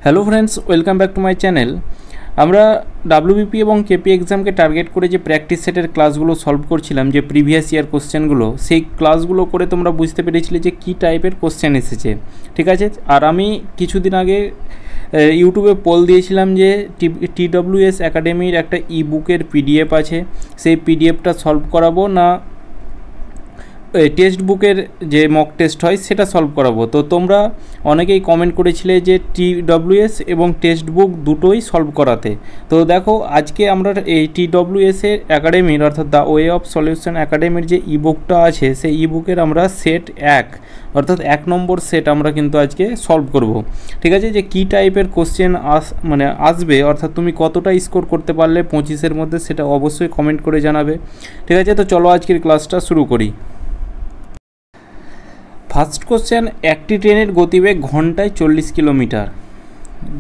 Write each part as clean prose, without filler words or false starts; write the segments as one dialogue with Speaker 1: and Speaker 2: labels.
Speaker 1: Hello friends, welcome back to my channel. আমরা WBP এবং KP এক্সামকে target করে যে প্র্যাকটিস সেটের ক্লাসগুলো সলভ করছিলাম, যে প্রিভিয়াস ইয়ার কোশ্চেনগুলো, সেই ক্লাসগুলো করে তোমরা বুঝতে পেরেছিলে যে কী টাইপের কোশ্চেন এসেছে, ঠিক আছে। আর আমি কিছুদিন আগে ইউটিউবে পোল দিয়েছিলাম যে TWS একাডেমির একটা ইবুকের পিডিএফ আছে, সেই পিডিএফটা সলভ করাবো না টেক্সট বুকের যে মক টেস্ট হয় সেটা সলভ করাবো। তো তোমরা অনেকেই কমেন্ট করেছিলে যে TWS এবং টেক্সট বুক দুটোই সলভ করাতে। তো দেখো, আজকে আমরা এই TWS এর একাডেমির অর্থাৎ দ্য ওয়ে অফ সলিউশন একাডেমির যে ইবুকটা আছে, সেই ইবুকের আমরা সেট 1 অর্থাৎ 1 নম্বর সেট আমরা কিন্তু আজকে সলভ করব, ঠিক আছে। যে কী টাইপের কোশ্চেন আসবে, অর্থাৎ তুমি কতটা স্কোর করতে পারলে 25-এর মধ্যে, সেটা অবশ্যই কমেন্ট করে জানাবে, ঠিক আছে। তো চলো আজকের ক্লাসটা শুরু করি। ফার্স্ট কোশ্চেন, একটি ট্রেনের গতিবেগ ঘন্টায় 40 কিলোমিটার।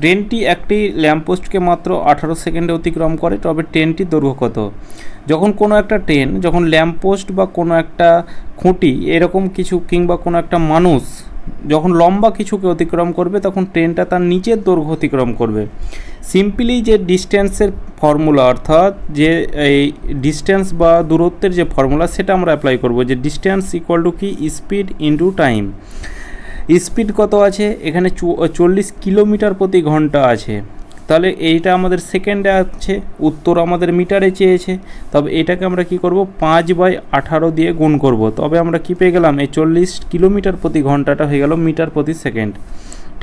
Speaker 1: ট্রেনটি একটি ল্যাম্পপোস্টকে মাত্র 18 সেকেন্ডে অতিক্রম করে, তবে ট্রেনটির দৈর্ঘ্য কত? যখন কোনো একটা ট্রেন, যখন ল্যাম্পপোস্ট বা কোনো একটা খুঁটি এরকম কিছু, কিংবা কোনো একটা মানুষ যখন লম্বা কিছুকে অতিক্রম করবে, তখন ট্রেনটা তার নিচের দৈর্ঘ্য অতিক্রম করবে। সিম্পলি যে ডিস্টেন্সের ফর্মুলা, অর্থাৎ যে এই ডিস্টেন্স বা দূরত্বের যে ফর্মুলা, সেটা আমরা অ্যাপ্লাই করব। যে ডিস্টেন্স ইকুয়াল টু কি, স্পিড ইন্টু টাইম। স্পিড কত আছে এখানে? 40 কিলোমিটার প্রতি ঘন্টা আছে, তাহলে এইটা আমাদের সেকেন্ডে আছে, উত্তর আমাদের মিটারে চেয়েছে, তবে এটাকে আমরা কি করব, 5/18 দিয়ে গুণ করব। তবে আমরা কি পেয়ে গেলাম, এই 40 কিলোমিটার প্রতি ঘন্টাটা হয়ে গেল মিটার প্রতি সেকেন্ড।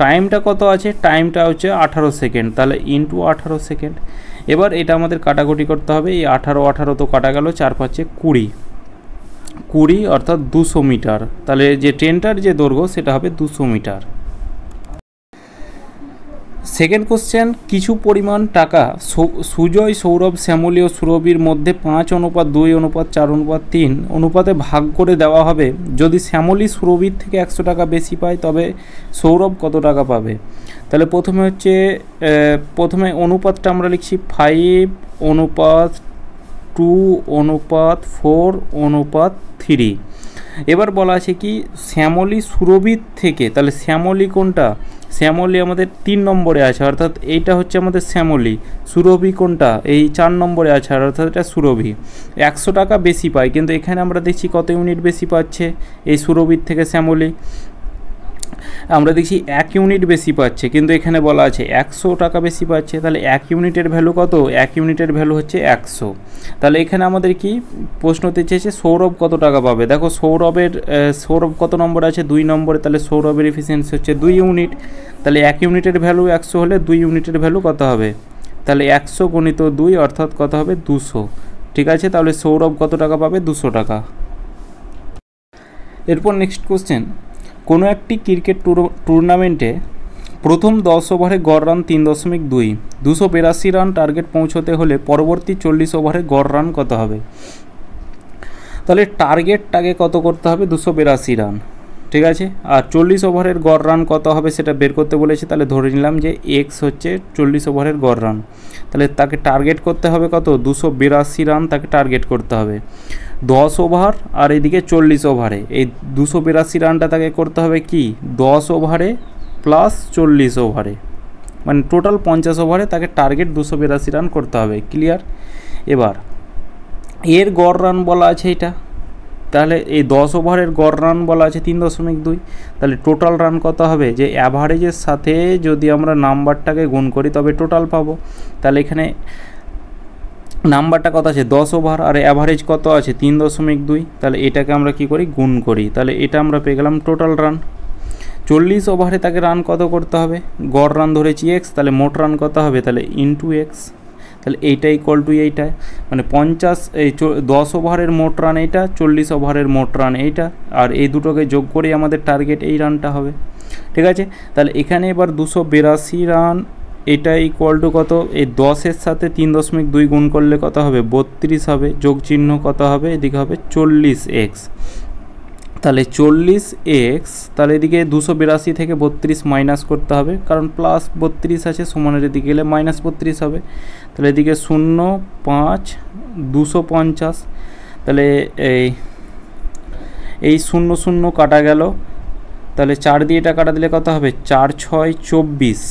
Speaker 1: টাইমটা কত আছে? টাইমটা হচ্ছে 18 সেকেন্ড, তাহলে ইন্টু 18 সেকেন্ড। এবার এটা আমাদের কাটাকুটি করতে হবে, এই 18 তো কাটা গেল, 4×5 20 অর্থাৎ 200 মিটার। তাহলে যে ট্রেনটার যে দৈর্ঘ্য সেটা হবে 200 মিটার। সেকেন্ড কোশ্চেন, কিছু পরিমাণ টাকা সুজয়, সৌরভ, শ্যামলী ও সুরভির মধ্যে 5:2:4:3 অনুপাতে ভাগ করে দেওয়া হবে। যদি শ্যামলী সুরভির থেকে 100 টাকা বেশি পায়, তবে সৌরভ কত টাকা পাবে? তাহলে প্রথমে অনুপাতটা আমরা লিখছি 5:2:4:3। এবার বলা আছে কি, শ্যামলী সুরভির থেকে, তাহলে শ্যামলী কোনটা? শ্যামলী আমাদের 3 নম্বরে আছে, অর্থাৎ এইটা হচ্ছে আমাদের শ্যামলী। সুরভি কোনটা? এই 4 নম্বরে আছে, অর্থাৎ এটা সুরভি। 100 টাকা বেশি পায়, কিন্তু এখানে আমরা দেখছি কত ইউনিট বেশি পাচ্ছে এই সুরভির থেকে শ্যামলী? আমরা দেখছি 1 ইউনিট বেশি পাচ্ছে, কিন্তু এখানে বলা আছে 100 টাকা বেশি পাচ্ছে। তাহলে 1 ইউনিটের ভ্যালু কত? 1 ইউনিটের ভ্যালু হচ্ছে 100। তাহলে এখানে আমাদের কি প্রশ্নতে চেয়েছে, সৌরভ কত টাকা পাবে? দেখো, সৌরভ কত নম্বর আছে? 2 নম্বরে, তাহলে সৌরভের এফিসিয়েন্সি হচ্ছে 2 ইউনিট। তাহলে 1 ইউনিটের ভ্যালু 100 হলে 2 ইউনিটের ভ্যালু কত হবে? তাহলে 100 × 2 অর্থাৎ কত হবে? 200, ঠিক আছে। তাহলে সৌরভ কত টাকা পাবে? 200 টাকা। এরপর নেক্সট কোশ্চেন, কোনো একটি ক্রিকেট টুর্নামেন্টে প্রথম 10 ওভারে গড় রান 3.2, 282 রান টার্গেট পৌঁছতে হলে পরবর্তী 40 ওভারে গড় রান কত হবে? তাহলে টার্গেটটাকে কত করতে হবে? 282 রান, ঠিক আছে। আর 40 ওভারের গড় রান কত হবে সেটা বের করতে বলেছে। তাহলে ধরে নিলাম যে এক্স হচ্ছে 40 ওভারের গড় রান, তাহলে তাকে টার্গেট করতে হবে কত? 282 রান তাকে টার্গেট করতে হবে 10 ওভার, আর এদিকে 40 ওভারে। এই 282 রানটা তাকে করতে হবে কি, 10 ওভারে প্লাস 40 ওভারে, মানে টোটাল 50 ওভারে তাকে টার্গেট 282 রান করতে হবে। ক্লিয়ার? এবার এর গড় রান বলা আছে এটা, তাহলে এই 10 ওভারের গড় রান বলা আছে 3.2, তাহলে টোটাল রান কত হবে? যে অ্যাভারেজের সাথে যদি আমরা নাম্বারটাকে গুণ করি তবে টোটাল পাবো। তাহলে এখানে নাম্বারটা কত আছে? 10 ওভার, আর অ্যাভারেজ কত আছে? 3.2। তাহলে এটাকে আমরা কি করি? গুণ করি। তাহলে এটা আমরা পেয়ে গেলাম টোটাল রান। 40 ওভারে তাকে রান কত করতে হবে? গড় রান ধরেছি এক্স, তাহলে মোট রান কত হবে? তাহলে ইন্টু এক্স। তাহলে এইটা ইকুয়াল টু এইটা, মানে 10 ওভারের মোট রান এইটা, 40 ওভারের মোট রান এইটা, আর এই দুটোকে যোগ করে আমাদের টার্গেট এই রানটা হবে, ঠিক আছে। তাহলে এখানে এবার 282 রান, এটা ইকুয়াল টু কত? এই 10-এর সাথে 3.2 গুণ করলে কত হবে? 32 হবে, যোগ চিহ্ন কত হবে? এদিকে হবে 40x। তাহলে 40x, তাহলে এদিকে 282 থেকে 32 মাইনাস করতে হবে, কারণ প্লাস 32 আছে, সমানের এদিকে গেলে মাইনাস 32 হবে। তাহলে এদিকে 0, 5, 250, তাহলে এই 0 কাটা গেল, তাহলে 4 দিয়ে এটা কাটা দিলে কত হবে? 4 × 6 = 24,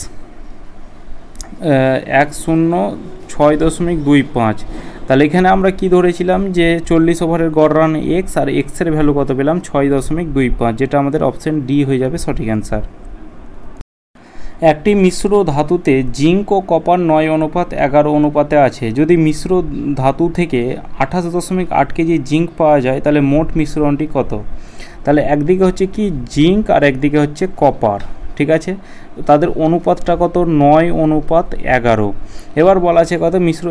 Speaker 1: 10.625। তাহলে এখানে আমরা কি ধরেছিলাম যে 40 ওভারের গড় রান এক্স, আর এক্সের ভ্যালু কত পেলাম 6.25, যেটা আমাদের অপশান ডি হয়ে যাবে সঠিক অ্যান্সার। একটি মিশ্র ধাতুতে জিঙ্ক ও কপার 9:11 আছে। যদি মিশ্র ধাতু থেকে 28.8 কেজি জিঙ্ক পাওয়া যায় তাহলে মোট মিশ্রণটি কত? তাহলে একদিকে হচ্ছে কি জিঙ্ক আর একদিকে হচ্ছে কপার, ঠিক আছে, তাদের অনুপাতটা কত 9:11। এবার বলা আছে কত মিশ্র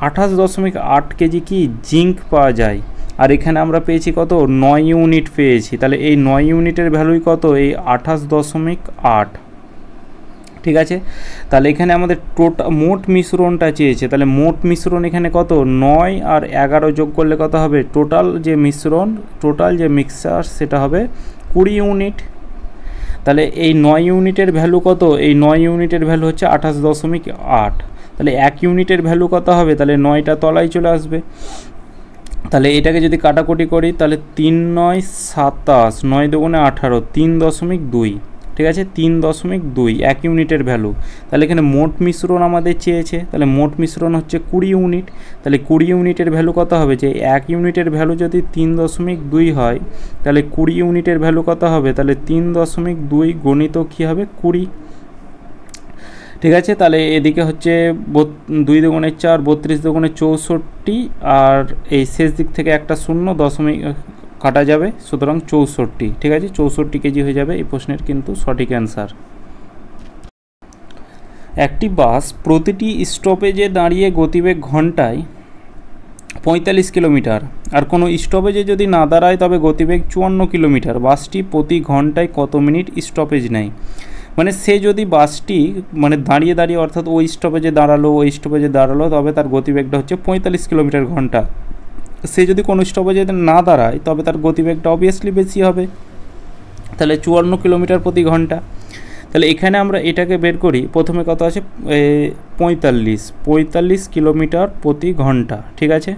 Speaker 1: 28.8 কেজি কি জিঙ্ক পাওয়া যায়, আর এখানে আমরা পেয়েছি কত 9 ইউনিট পেয়েছি। তাহলে এই 9 ইউনিটের ভ্যালুই কত এই 28.8, ঠিক আছে। তাহলে এখানে আমাদের মোট মিশ্রণটা চেয়েছে, তাহলে মোট মিশ্রণ এখানে কত 9 আর 11 যোগ করলে কত হবে টোটাল যে মিশ্রণ, টোটাল যে মিক্সচার সেটা হবে 20 ইউনিট। তাহলে এই 9 ইউনিটের ভ্যালু কত, এই 9 ইউনিটের ভ্যালু হচ্ছে 28.8। তাহলে 1 ইউনিটের ভ্যালু কত হবে, তাহলে 9টা তলায় চলে আসবে। তাহলে এটাকে যদি কাটাকুটি করি তাহলে 3 9 27, 9 দুগুণে 18, 3.2, ঠিক আছে, 3.2 1 ইউনিটের ভ্যালু। তাহলে এখানে মোট মিশ্রণ আমাদের চেয়েছে, তাহলে মোট মিশ্রণ হচ্ছে 20 ইউনিট। তাহলে 20 ইউনিটের ভ্যালু কত হবে, যে 1 ইউনিটের ভ্যালু যদি 3.2 হয় তাহলে 20 ইউনিটের ভ্যালু কত হবে, তাহলে 3.2 গণিত কী হবে 20, ঠিক আছে। তাহলে এদিকে হচ্ছে 2 দুগুণে 4, 32 দুগুণে 64, আর এই শেষ দিক থেকে একটা শূন্য দশমিক কাটা যাবে, সুতরাং 64, ঠিক আছে, 64 কেজি হয়ে যাবে এই প্রশ্নের কিন্তু সঠিক অ্যান্সার। একটি বাস প্রতিটি স্টপেজে দাঁড়িয়ে গতিবেগ ঘন্টায় 45 কিলোমিটার, আর কোনো স্টপেজে যদি না দাঁড়ায় তবে গতিবেগ 54 কিলোমিটার। বাসটি প্রতি ঘন্টায় কত মিনিট স্টপেজ নেয়? মানে সে যদি বাসটি মানে দাঁড়িয়ে দাঁড়িয়ে অর্থাৎ ওই স্টপেজে দাঁড়ালো তবে তার গতিবেগটা হচ্ছে 45 কিলোমিটার ঘন্টা। সে যদি কোনো স্টপেজে না দাঁড়ায় তবে তার গতিবেগটা অবভিয়াসলি বেশি হবে, তাহলে 54 কিলোমিটার প্রতি ঘন্টা। তাহলে এখানে আমরা এটাকে বের করি, প্রথমে কত আছে 45 কিলোমিটার প্রতি ঘন্টা, ঠিক আছে।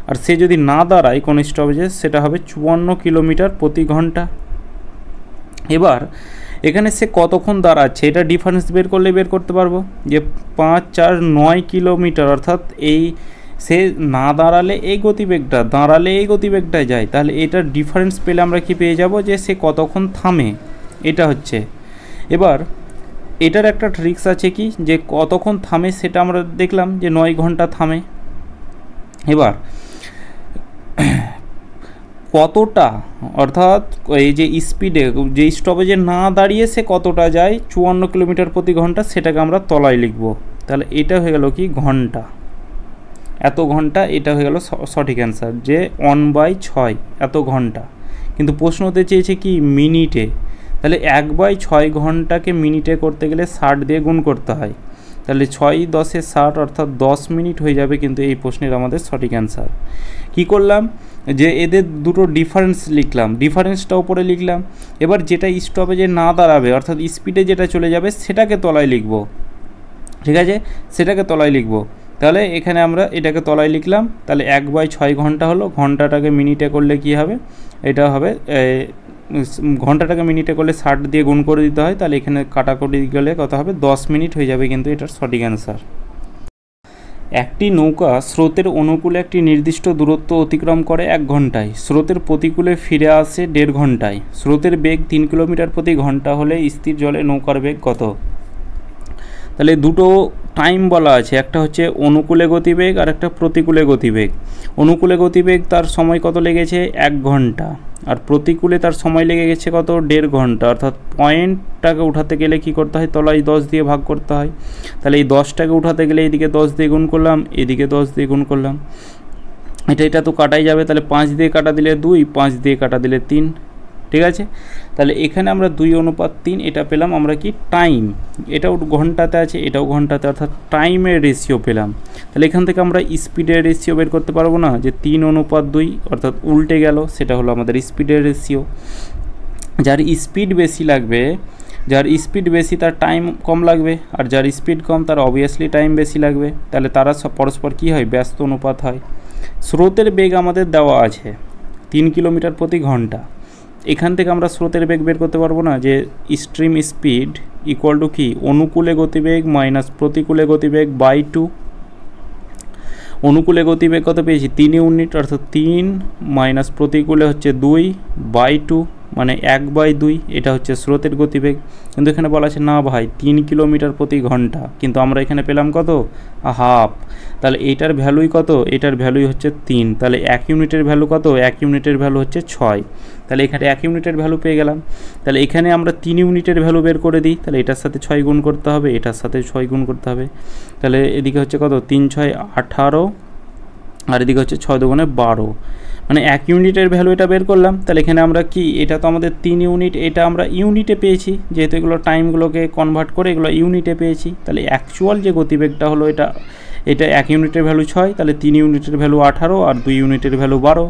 Speaker 1: আর সে যদি না দাঁড়ায় কোনো স্টপেজে সেটা হবে 54 কিলোমিটার প্রতি ঘন্টা। এবার এখানে সে কতক্ষণ দাঁড়াচ্ছে এটা ডিফারেন্স বের করলে বের করতে পারবো, যে 5 4 9 কিলোমিটার, অর্থাৎ এই সে না দাঁড়ালে এই গতিবেগটা, দাঁড়ালে এই গতিবেগটায় যায়, তাহলে এটার ডিফারেন্স পেলে আমরা কি পেয়ে যাব, যে সে কতক্ষণ থামে, এটা হচ্ছে। এবার এটার একটা ট্রিক্স আছে কি, যে কতক্ষণ থামে সেটা আমরা দেখলাম যে 9 ঘন্টা থামে। এবার কতটা, অর্থাৎ এই যে স্পিডে যে স্টপেজে না দাঁড়িয়ে সে কতটা যায় 54 কিলোমিটার প্রতি ঘন্টা, সেটাকে আমরা তলায় লিখব। তাহলে এটা হয়ে গেল কি ঘন্টা, এত ঘন্টা, এটা হয়ে গেল সঠিক অ্যান্সার, যে 1/6 এত ঘন্টা। কিন্তু প্রশ্নতে চেয়েছে কি মিনিটে, তাহলে 1/6 ঘন্টাকে মিনিটে করতে গেলে 60 দিয়ে গুণ করতে হয়, তাহলে 6 10 60 অর্থাৎ 10 মিনিট হয়ে যাবে কিন্তু এই প্রশ্নের আমাদের সঠিক অ্যান্সার। কী করলাম, যে এদের দুটো ডিফারেন্স লিখলাম, ডিফারেন্সটা উপরে লিখলাম। এবার যেটা স্টপেজে না দাঁড়াবে অর্থাৎ স্পিডে যেটা চলে যাবে সেটাকে তলায় লিখব, ঠিক আছে, সেটাকে তলায় লিখব। তাহলে এখানে আমরা এটাকে তলায় লিখলাম, তাহলে 1/6 ঘন্টা হলো, ঘন্টাটাকে মিনিটে করলে কি হবে, এটা হবে ঘন্টাটাকে মিনিটে করলে 60 দিয়ে গুণ করে দিতে হয়, তাহলে এখানে কাটাকুটি গেলে কত হবে 10 মিনিট হয়ে যাবে কিন্তু এটার সঠিক অ্যান্সার। একটি নৌকা স্রোতের অনুকূলে একটি নির্দিষ্ট দূরত্ব অতিক্রম করে 1 ঘন্টায়, স্রোতের প্রতিকূলে ফিরে আসে 1.5 ঘন্টায়। স্রোতের বেগ 3 কিলোমিটার প্রতি ঘন্টা হলে স্থির জলে নৌকার বেগ কত? তাহলে দুটো টাইম বলা আছে, একটা হচ্ছে অনুকূলে গতিবেগ আর একটা প্রতিকূলে গতিবেগ। অনুকূলে গতিবেগ তার সময় কত লেগেছে 1 ঘন্টা, আর প্রতিকূলে তার সময় লেগে গেছে কত 1.5 ঘন্টা। অর্থাৎ পয়েন্টটাকে উঠাতে গেলে কি করতে হয়, তলায় 10 দিয়ে ভাগ করতে হয়। তাহলে এই 10টাকে উঠাতে গেলে এদিকে 10 দিয়ে গুণ করলাম, এদিকে 10 দিয়ে গুণ করলাম, এটা তো কাটাই যাবে। তাহলে 5 দিয়ে কাটা দিলে 2, 5 দিয়ে কাটা দিলে 3, ঠিক আছে। তাহলে এখানে আমরা 2:3 এটা পেলাম আমরা কি টাইম, এটাও ঘন্টাতে আছে এটাও ঘন্টাতে, অর্থাৎ টাইমের রেশিও পেলাম। তাহলে এখান থেকে আমরা স্পিডের রেশিও বের করতে পারবো না, যে 3:2 অর্থাৎ উল্টে গেল, সেটা হলো আমাদের স্পিডের রেশিও। যার স্পিড বেশি লাগবে, যার স্পিড বেশি তার টাইম কম লাগবে, আর যার স্পিড কম তার অবভিয়াসলি টাইম বেশি লাগবে। তাহলে তারা সব পরস্পর কী হয়, ব্যস্ত অনুপাত হয়। স্রোতের বেগ আমাদের দেওয়া আছে 3 কিলোমিটার প্রতি ঘন্টা, এখান থেকে আমরা স্রোতের বেগ বের করতে পারবো না, যে স্ট্রিম স্পিড ইকুয়াল টু কি, অনুকূলে গতিবেগ মাইনাস প্রতিকূলে গতিবেগ বাই 2। অনুকূলে গতিবেগ কত পেয়েছি 3 ইউনিট, অর্থাৎ 3 মাইনাস প্রতিকূলে হচ্ছে 2 বাই 2 মানে 1/2, এটা হচ্ছে স্রোতের গতিবেগ। কিন্তু এখানে বলা আছে না ভাই 3 কিলোমিটার প্রতি ঘন্টা, কিন্তু আমরা এখানে পেলাম কত, হাফ। তাহলে এইটার ভ্যালুই কত, এটার ভ্যালুই হচ্ছে 3। তাহলে 1 ইউনিটের ভ্যালু কত, 1 ইউনিটের ভ্যালু হচ্ছে 6। তাহলে এখানে 1 ইউনিটের ভ্যালু পেয়ে গেলাম। তাহলে এখানে আমরা 3 ইউনিটের ভ্যালু বের করে দিই, তাহলে এটার সাথে 6 গুণ করতে হবে, এটার সাথে 6 গুণ করতে হবে। তাহলে এদিকে হচ্ছে কত, 3 6 18, আর এদিকে হচ্ছে 6 দুগুণে 12, মানে 1 ইউনিটের ভ্যালু এটা বের করলাম। তাহলে এখানে আমরা কি, এটা তো আমাদের 3 ইউনিট, এটা আমরা ইউনিটে পেয়েছি, যেহেতু এগুলো টাইমগুলোকে কনভার্ট করে এগুলো ইউনিটে পেয়েছি। তাহলে অ্যাকচুয়াল যে গতিবেগটা হলো এটা 1 ইউনিটের ভ্যালু 6, তাহলে 3 ইউনিটের ভ্যালু 18 আর 2 ইউনিটের ভ্যালু 12।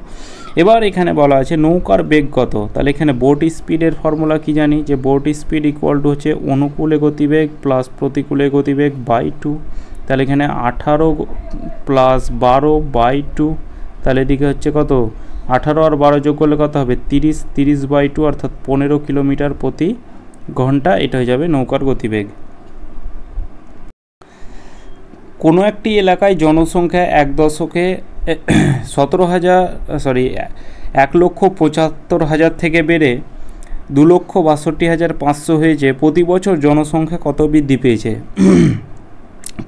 Speaker 1: এবার এখানে বলা আছে নৌকার বেগ কত। তাহলে এখানে বোট স্পিডের ফর্মুলা কি জানি, যে বোট স্পিড ইকুয়াল টু হচ্ছে অনুকূলে গতিবেগ প্লাস প্রতিকূলে গতিবেগ বাই 2। তাহলে এখানে 18 প্লাস 12 বাই 2, তাহলে এদিকে হচ্ছে কত, 18 আর 12 যোগ করলে কত হবে 30, 30 বাই 2 অর্থাৎ 15 কিলোমিটার প্রতি ঘন্টা, এটা হয়ে যাবে নৌকার গতিবেগ। কোনো একটি এলাকায় জনসংখ্যা এক দশকে 1,75,000 থেকে বেড়ে 2,62,500 হয়েছে, প্রতি বছর জনসংখ্যা কত বৃদ্ধি পেয়েছে।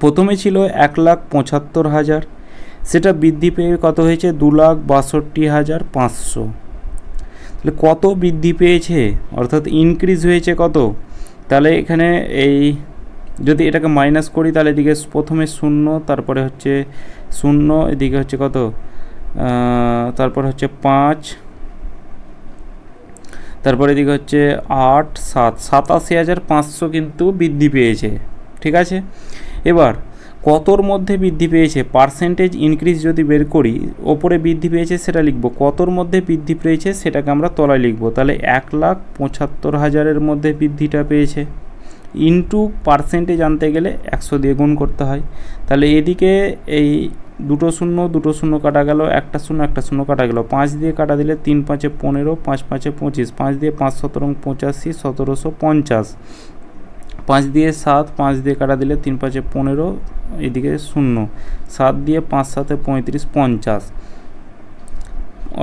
Speaker 1: প্রথমে ছিল 1,75,000, সেটা বৃদ্ধি পেয়ে কত হয়েছে 2,62,500। তাহলে কত বৃদ্ধি পেয়েছে, অর্থাৎ ইনক্রিজ হয়েছে কত। তাহলে এখানে এই যদি এটাকে মাইনাস করি, তাহলে এদিকে প্রথমে 0, তারপরে হচ্ছে 0, এদিকে হচ্ছে কত, তারপর হচ্ছে 5, তারপরে এদিকে হচ্ছে 8 7, 87,500 কিন্তু বৃদ্ধি পেয়েছে। ঠিক আছে, এবার কতর মধ্যে বৃদ্ধি পেয়েছে, পার্সেন্টেজ ইনক্রিজ যদি বের করি, ওপরে বৃদ্ধি পেয়েছে সেটা লিখব, কতর মধ্যে বৃদ্ধি পেয়েছে সেটাকে আমরা তলায় লিখব। তাহলে 1,75,000-এর মধ্যে বৃদ্ধিটা পেয়েছে, ইনটু পার্সেন্টেজ আনতে গেলে 100 দিয়ে গুণ করতে হয়। তাহলে এদিকে এই দুটো শূন্য কাটা গেল, একটা শূন্য কাটা গেল, 5 দিয়ে কাটা দিলে 3 5 15, 5 5 25, 5 দিয়ে 5 17 85, 1750, 5 দিয়ে 7, 5 দিয়ে কাটা দিলে 3 5 15, এদিকে 0, 7 দিয়ে 5 7 35, 50,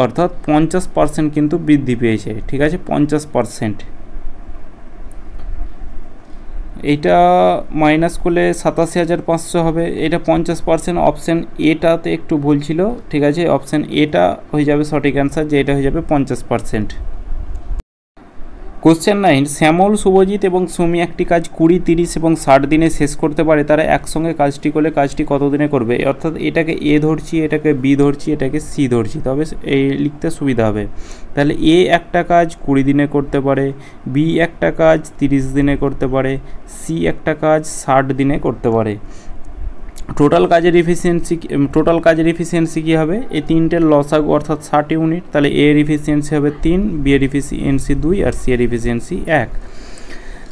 Speaker 1: অর্থাৎ 50% কিন্তু বৃদ্ধি পেয়েছে। ঠিক আছে, 50%। এইটা মাইনাস করলে 87,500 হবে, এটা 50%। অপশান এটাতে একটু ভুল ছিল, ঠিক আছে, অপশান এটা হয়ে যাবে সঠিক অ্যান্সার, যে এটা হয়ে যাবে 50%। কোশ্চেন 9, শ্যামল, শুভজিৎ এবং সুমি একটি কাজ 20, 30 এবং 60 দিনে শেষ করতে পারে। তারা একসঙ্গে কাজটি করলে কাজটি কত দিনে করবে, অর্থাৎ এটাকে এ ধরছি, এটাকে বি ধরছি, এটাকে সি ধরছি, তবে এই লিখতে সুবিধা হবে। তাহলে এ একটা কাজ 20 দিনে করতে পারে, বি একটা কাজ 30 দিনে করতে পারে, সি একটা কাজ 60 দিনে করতে পারে। টোটাল কাজের এফিসিয়েন্সি কী হবে, এই তিনটের লসাগু অর্থাৎ 60 ইউনিট। তাহলে এ এর এফিসিয়েন্সি হবে 3, বি এর এফিসিয়েন্সি 2 আর সি এর এফিসিয়েন্সি 1।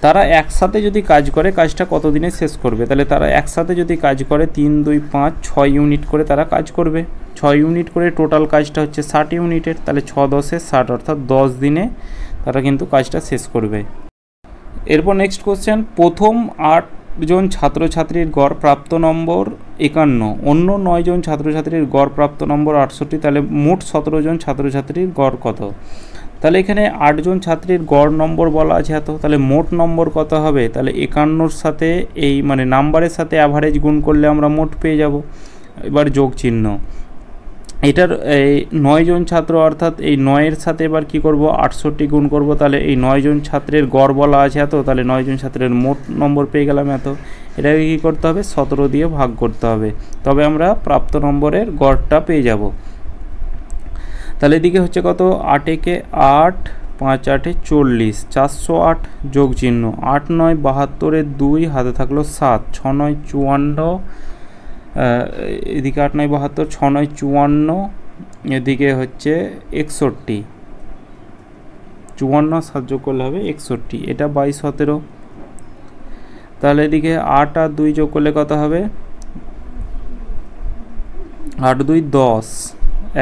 Speaker 1: তারা একসাথে যদি কাজ করে কাজটা কত দিনে শেষ করবে, তাহলে তারা একসাথে যদি কাজ করে 3 2 5 6 ইউনিট করে তারা কাজ করবে। 6 ইউনিট করে টোটাল কাজটা হচ্ছে 60 ইউনিটের, তাহলে 6 10 60, অর্থাৎ 10 দিনে তারা কিন্তু কাজটা শেষ করবে। এরপর নেক্সট কোশ্চেন, প্রথম 8 জন ছাত্রছাত্রীর গড় প্রাপ্ত নম্বর 51, অন্য 9 জন ছাত্রছাত্রীর গড় প্রাপ্ত নম্বর 68, তাহলে মোট 17 জন ছাত্রছাত্রীর গড় কত। তাহলে এখানে 8 জন ছাত্রীর গড় নম্বর বলা আছে এত, তাহলে মোট নম্বর কত হবে, তাহলে 51-র সাথে এই মানে নাম্বারের সাথে অ্যাভারেজ গুণ করলে আমরা মোট পেয়ে যাব। এবার যোগ চিহ্ন, এটার এই 9 জন ছাত্র, অর্থাৎ এই 9-এর সাথে এবার কি করব 68 গুণ করব, তাহলে এই 9 জন ছাত্রের গড় বলা আছে এত, তাহলে 9 জন ছাত্রের মোট নম্বর পেয়ে গেলাম এত। এটাকে কী করতে হবে 17 দিয়ে ভাগ করতে হবে, তবে আমরা প্রাপ্ত নম্বরের গড়টা পেয়ে যাব। তাহলে এদিকে হচ্ছে কত, 8 একে 8, 5 8 40, 408 যোগ চিহ্ন, 8 9 72-এর 2 হাতে থাকলো 7, 6 9 54, এদিকে 8 9 72, 6 9 54, এদিকে হচ্ছে 61, 54 7 যোগ করলে হবে 61, এটা 22 17। তাহলে এদিকে 8 আর 2 যোগ করলে কত হবে, 8 2 10,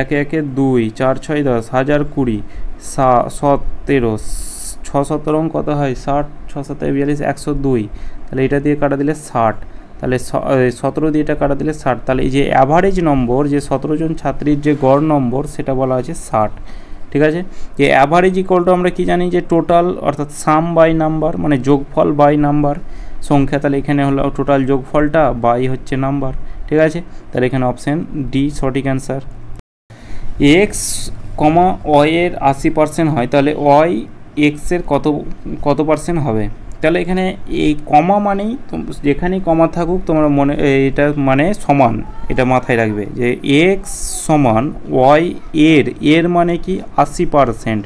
Speaker 1: 1 1 2, 4 6 10, 1020, 17, 6 কত হয় 60, 6 7 42, 102, তাহলে এটা দিয়ে কাটা দিলে 60, তাহলে 17 দিয়ে এটা কাটা দিলে 60, তাহলে এই যে অ্যাভারেজ নম্বর যে 17 জন ছাত্রীর যে গড় নম্বর সেটা বলা আছে 60। ঠিক আছে, যে অ্যাভারেজ ইকুয়াল টু আমরা কি জানি যে টোটাল অর্থাৎ সাম বাই নাম্বার, মানে যোগফল বাই নাম্বার সংখ্যা, তাহলে এখানে হলো টোটাল যোগফলটা বাই হচ্ছে নাম্বার। ঠিক আছে, তাহলে এখানে অপশান ডি সঠিক অ্যান্সার। এক্স কমা ওয়াই এর 80% হয়, তাহলে ওয়াই এক্সের কত পার্সেন্ট হবে? তাহলে এখানে এই কমা মানেই যেখানেই কমা থাকুক তোমরা মনে এটা মানে সমান, এটা মাথায় রাখবে যে এক্স সমান ওয়াই এর মানে কি 80%,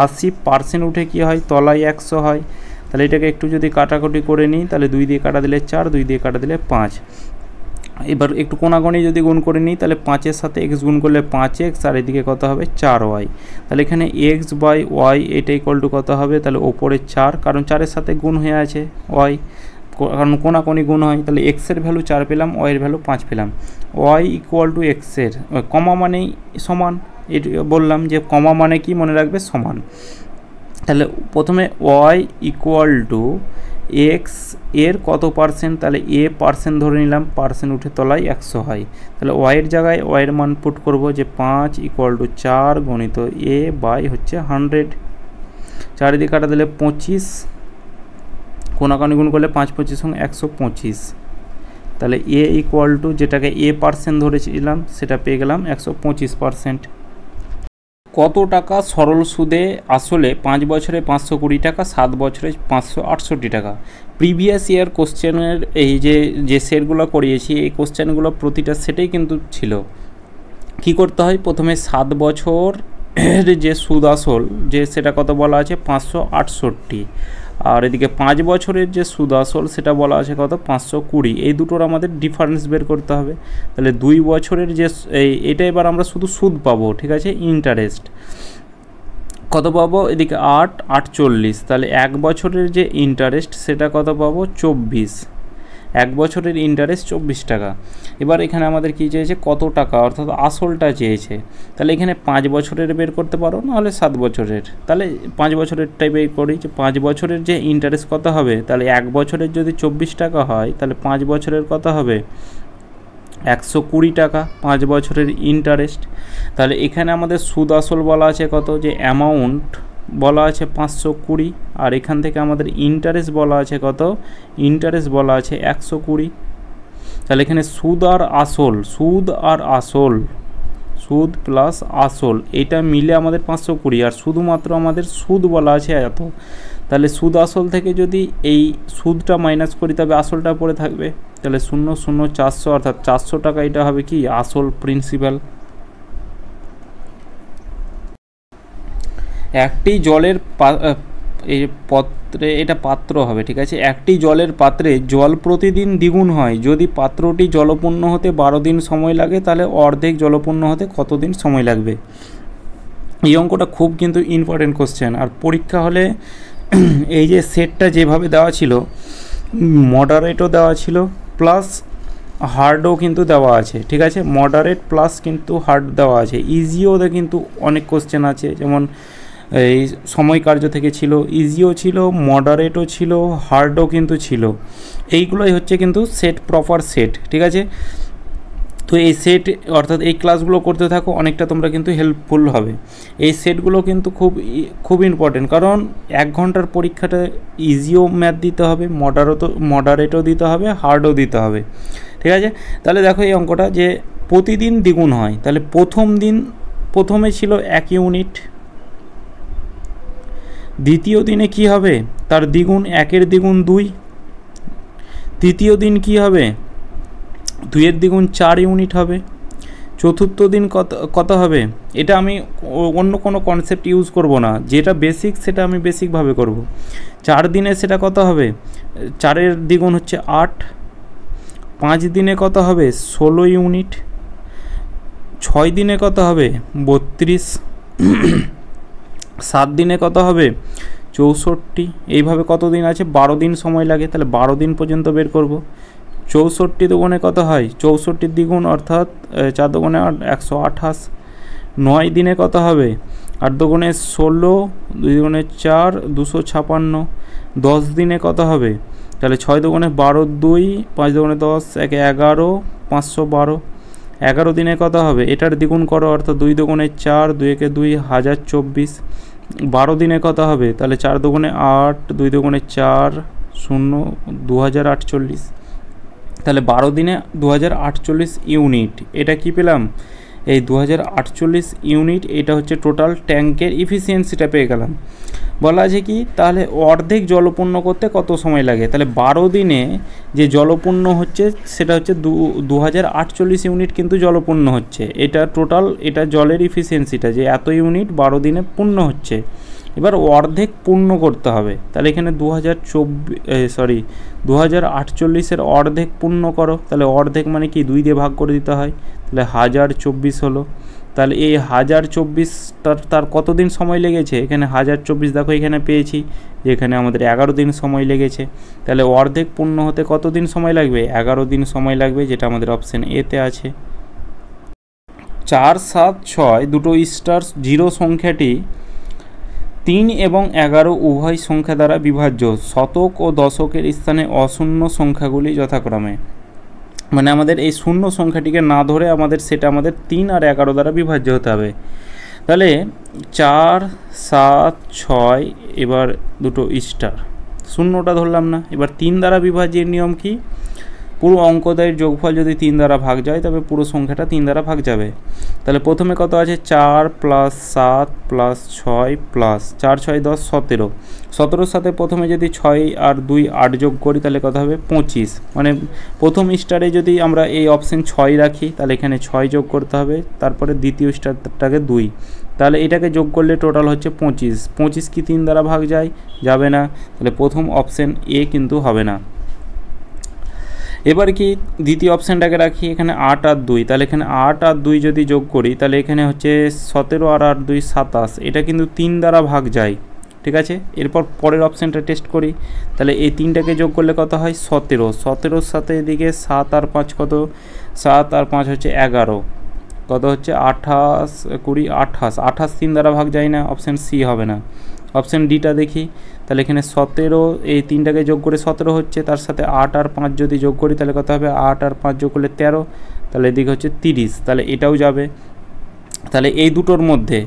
Speaker 1: 80% উঠে কি হয় তলায় 100 হয়। তাহলে এটাকে একটু যদি কাটাকুটি করে নিই, তাহলে 2 দিয়ে কাটা দিলে 4, 2 দিয়ে কাটা দিলে 5। এবার একটু কোনাগণি যদি গুণ করে নিই, তাহলে 5-এর সাথে এক্স গুণ করলে 5x, আর এদিকে কত হবে 4y। তাহলে এখানে এক্স বাই ওয়াই এটা ইকুয়াল টু কত হবে? তাহলে ওপরে 4, কারণ 4-এর সাথে গুণ হয়ে আছে ওয়াই, কারণ কোনাকোনি গুণ হয়। তাহলে এক্সের ভ্যালু 4 পেলাম, ওয়াইয়ের ভ্যালু 5 পেলাম। ওয়াই ইকুয়াল টু এক্সের কমা মানেই সমান, এটা বললাম যে কমা মানে কি মনে রাখবে সমান। তাহলে প্রথমে ওয়াই ইকুয়াল টু এক্স এর কত পার্সেন্ট, তাহলে এ পার্সেন্ট ধরে নিলাম, পার্সেন্ট উঠে তলায় 100 হয়। তাহলে ওয়াইয়ের জায়গায় ওয়াইয়ের মান পুট করব যে 5 ইকুয়াল টু 4 গণিত এ বাই হচ্ছে 100, 4 দিয়ে কাটা দিলে 25, কোনাকানি গুণ করলে 5 25 সঙ্গে 125। তাহলে এ ইকুয়াল টু যেটাকে এ পার্সেন্ট ধরেছিলাম সেটা পেয়ে গেলাম 125%। কত টাকা সরল সুদে আসলে 5 বছরে 520 টাকা, 7 বছরে 568 টাকা? প্রিভিয়াস ইয়ার কোশ্চেনের এই যে সেটগুলো করিয়েছি, এই কোশ্চেনগুলো প্রতিটা সেটেই কিন্তু ছিল। কি করতে হয়? প্রথমে 7 বছর যে সুদ আসল যে সেটা কত বলা আছে 568, আর এদিকে 5 বছরের যে সুদ আসল সেটা বলা আছে কত 520। এই দুটোর আমাদের ডিফারেন্স বের করতে হবে। তাহলে 2 বছরের যে এটা এবার আমরা শুধু সুদ পাবো, ঠিক আছে, ইন্টারেস্ট কত পাবো? এদিকে 8 48, তাহলে 1 বছরের যে ইন্টারেস্ট সেটা কত পাবো 24, 1 বছরের ইন্টারেস্ট 24 টাকা। এবার এখানে আমাদের কী চেয়েছে কত টাকা, অর্থাৎ আসলটা চেয়েছে। তাহলে এখানে 5 বছরের বের করতে পারো, নাহলে 7 বছরের। তাহলে 5 বছরেরটাই বের করি যে 5 বছরের যে ইন্টারেস্ট কত হবে, তাহলে 1 বছরের যদি 24 টাকা হয় তাহলে 5 বছরের কত হবে 120 টাকা 5 বছরের ইন্টারেস্ট। তাহলে এখানে আমাদের সুদ আসল বলা আছে কত, যে অ্যামাউন্ট বলা আছে 520, আর এখান থেকে আমাদের ইন্টারেস্ট বলা আছে কত, ইন্টারেস্ট বলা আছে 120। তাহলে এখানে সুদ আর আসল, সুদ প্লাস আসল এটা মিলে আমাদের 520, আর শুধুমাত্র আমাদের সুদ বলা আছে এত। তাহলে সুদ আসল থেকে যদি এই সুদটা মাইনাস করি তবে আসলটা পড়ে থাকবে। তাহলে 0 0 400, অর্থাৎ 400 টাকা এটা হবে কি আসল প্রিন্সিপাল। একটি জলের এই পাত্রে, এটা পাত্র হবে, ঠিক আছে, একটি জলের পাত্রে জল প্রতিদিন দ্বিগুণ হয় যদি পাত্রটি জলপূর্ণ হতে 12 দিন সময় লাগে, তাহলে অর্ধেক জলপূর্ণ হতে কত দিন সময় লাগবে? এই অঙ্কটা খুব কিন্তু ইম্পর্টেন্ট কোশ্চেন। আর পরীক্ষা হলে এই যে সেটটা যেভাবে দেওয়া ছিল, মডারেটও দেওয়া ছিল প্লাস হার্ডও কিন্তু দেওয়া আছে, ঠিক আছে, মডারেট প্লাস কিন্তু হার্ড দেওয়া আছে। ইজিও কিন্তু অনেক কোশ্চেন আছে, যেমন এই সময় কার্য থেকে ছিল, ইজিও ছিল, মডারেটও ছিল, হার্ডও কিন্তু ছিল। এইগুলোই হচ্ছে কিন্তু সেট, প্রপার সেট, ঠিক আছে। তো এই সেট অর্থাৎ এই ক্লাসগুলো করতে থাকো, অনেকটা তোমরা কিন্তু হেল্পফুল হবে। এই সেটগুলো কিন্তু খুব ইম্পর্টেন্ট, কারণ 1 ঘন্টার পরীক্ষাটা ইজিও ম্যাথ দিতে হবে, মডারেটও দিতে হবে, হার্ডও দিতে হবে, ঠিক আছে। তাহলে দেখো এই অঙ্কটা যে প্রতিদিন দ্বিগুণ হয়, তাহলে প্রথমে ছিল 1 ইউনিট, দ্বিতীয় দিনে কি হবে তার দ্বিগুণ, 1-এর দ্বিগুণ 2, তৃতীয় দিন কি হবে 2-এর দ্বিগুণ 4 ইউনিট হবে, চতুর্থ দিন কত হবে? এটা আমি অন্য কোনো কনসেপ্ট ইউজ করব না, যেটা বেসিক সেটা আমি বেসিকভাবে করব। 4 দিনে সেটা কত হবে, 4-এর দ্বিগুণ হচ্ছে 8, 5 দিনে কত হবে 16 ইউনিট, 6 দিনে কত হবে 32, 7 দিনে কত হবে 64। এইভাবে কত দিন আছে 12 দিন সময় লাগে, তাহলে 12 দিন পর্যন্ত বের করব। 64 দুগুণে কত হয় 64 দ্বিগুণ, অর্থাৎ 4 দুগুণে 8, 128। 9 দিনে কত হবে 8 দুগুণে 16, 2 দুগুণে 4, 256। 10 দিনে কত হবে? তাহলে 6 দুগুণে 12, 2, 5 দুগুণে 10, 1 11, 512। 11 দিনে কত হবে? এটার দ্বিগুণ করো, অর্থাৎ 2 দুগুণে 4, 2 একে 2, 1024। 12 দিনে কত হবে? তাহলে 4 দুগুণে 8, 2 দুগুণে 4, 0, 2048। তাহলে 12 দিনে 2048 ইউনিট। এটা কি পেলাম? এই 2048 ইউনিট, এটা হচ্ছে টোটাল ট্যাঙ্কের ইফিসিয়েন্সিটা পেয়ে গেলাম। বলা আছে কি, তাহলে অর্ধেক জলপূর্ণ করতে কত সময় লাগে? তাহলে 12 দিনে যে জলপূর্ণ হচ্ছে সেটা হচ্ছে 2048 ইউনিট কিন্তু জলপূর্ণ হচ্ছে। এটা টোটাল, এটা জলের ইফিসিয়েন্সিটা, যে এত ইউনিট 12 দিনে পূর্ণ হচ্ছে। এবার অর্ধেক পূর্ণ করতে হবে, তাহলে এখানে 2048-এর অর্ধেক পূর্ণ করো। তাহলে অর্ধেক মানে কি, 2 দিয়ে ভাগ করে দিতে হয়, তাহলে 1024 হলো। তাহলে এই 1024 তার কত দিন সময় লেগেছে? এখানে 1024 দেখো এখানে পেয়েছি যে এখানে আমাদের 11 দিন সময় লেগেছে। তাহলে অর্ধেক পূর্ণ হতে কত দিন সময় লাগবে? 11 দিন সময় লাগবে, যেটা আমাদের অপশান এতে আছে। 4, 7, 6 দুটো স্টার 0 সংখ্যাটি 3 এবং 11 উভয় সংখ্যা দ্বারা বিভাজ্য। শতক ও দশকের স্থানে অশূন্য সংখ্যাগুলি যথাক্রমে, মানে আমাদের এই শূন্য সংখ্যাটিকে না ধরে আমাদের সেটা আমাদের 3 আর 11 দ্বারা বিভাজ্য হতে হবে। তাহলে 4, 7, 6 এবার দুটো স্টার, শূন্যটা ধরলাম না। এবার 3 দ্বারা বিভাজ্যের নিয়ম কি? পুরো অঙ্কদের যোগফল যদি 3 দ্বারা ভাগ যায় তবে পুরো সংখ্যাটা 3 দ্বারা ভাগ যাবে। তাহলে প্রথমে কত আছে? 4 + 7 + 6 + 4, 6, 10, 17। 17-র সাথে প্রথমে যদি 6 আর 2, 8 যোগ করি তাহলে কত হবে? 25। মানে প্রথম স্টারে যদি আমরা এই অপশন 6 রাখি তাহলে এখানে 6 যোগ করতে হবে, তারপরে দ্বিতীয় স্টারটাকে 2, তাহলে এটাকে যোগ করলে টোটাল হচ্ছে 25। 25 কি 3 দ্বারা ভাগ যায়? যাবে না, তাহলে প্রথম অপশন এ কিন্তু হবে না। এবার কি দ্বিতীয় অপশানটাকে রাখি, এখানে 8 আর 2, তাহলে এখানে 8 আর 2 যদি যোগ করি তাহলে এখানে হচ্ছে 17 আর 8, 2, 27। এটা কিন্তু 3 দ্বারা ভাগ যায়, ঠিক আছে। এরপর পরের অপশানটা টেস্ট করি, তাহলে এই 3টাকে যোগ করলে কত হয়? 17। 17-র সাথে এদিকে 7 আর 5 কত? 7 আর 5 হচ্ছে 11, কত হচ্ছে? 28, 20, 28। 28 3 দ্বারা ভাগ যায় না, অপশান সি হবে না। অপশান ডিটা দেখি, তাহলে এখানে 17, এই 3টাকে যোগ করে 17 হচ্ছে, তার সাথে 8 আর 5 যদি যোগ করি তাহলে কত হবে? 8 আর 5 যোগ করলে 13, তাহলে এদিকে হচ্ছে 30, তাহলে এটাও যাবে। তাহলে এই দুটোর মধ্যে